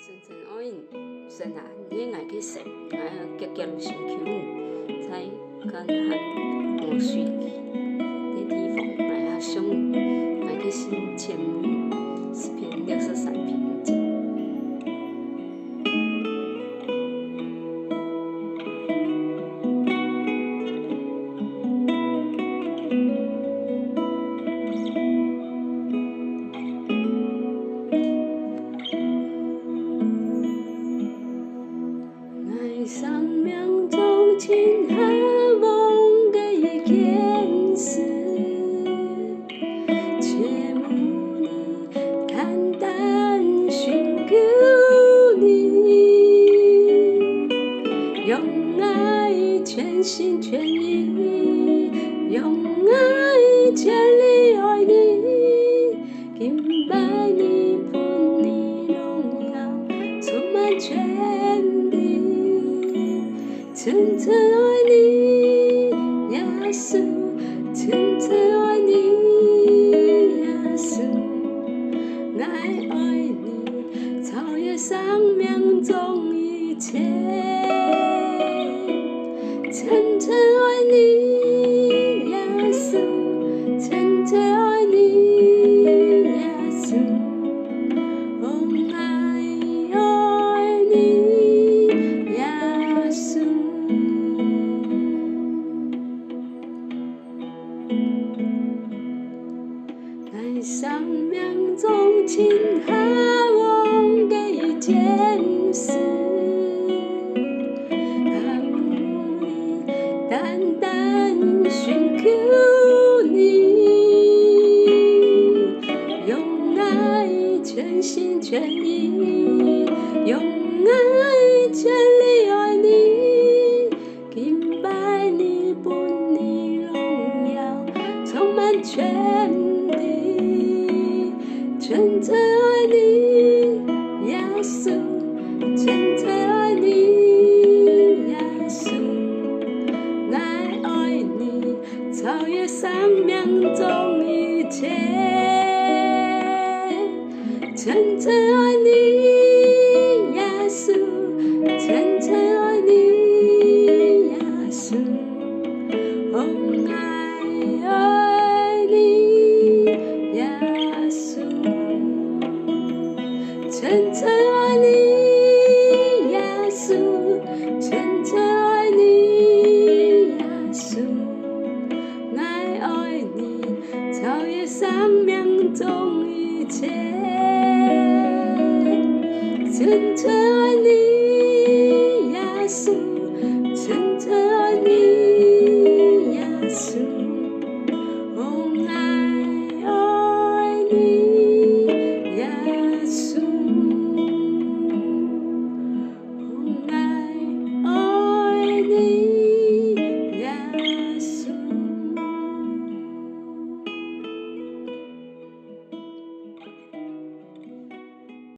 深深爱因，神啊，你爱去说，爱结结有神求你，才敢和我随你地方爱合相爱去信千母，诗篇63篇1。生命中尽渴望的一件事，切慕你，单单寻求你，用爱全心全意，用爱全力爱你，敬拜你，捧你荣耀，充满全地。真正爱你，耶稣，真正爱你，耶稣，爱你，超越生命中一切。真正爱你，耶稣，真正爱你，耶稣，爱你，耶稣。在生命中尽渴望的一件事，渴慕你，单单寻求你，用爱全心全意，用爱全力爱你，敬拜你，捧你荣耀，充满全地。真正爱你，耶稣，真正爱你，耶稣，爱你，超越生命中一切。真正爱你，耶稣，真正爱你，耶稣，爱你，耶稣。真正爱你，耶稣，真正爱你，耶稣，爱你，超越生命中一切。真正爱你，耶稣，真正爱你，耶稣，爱你，耶稣。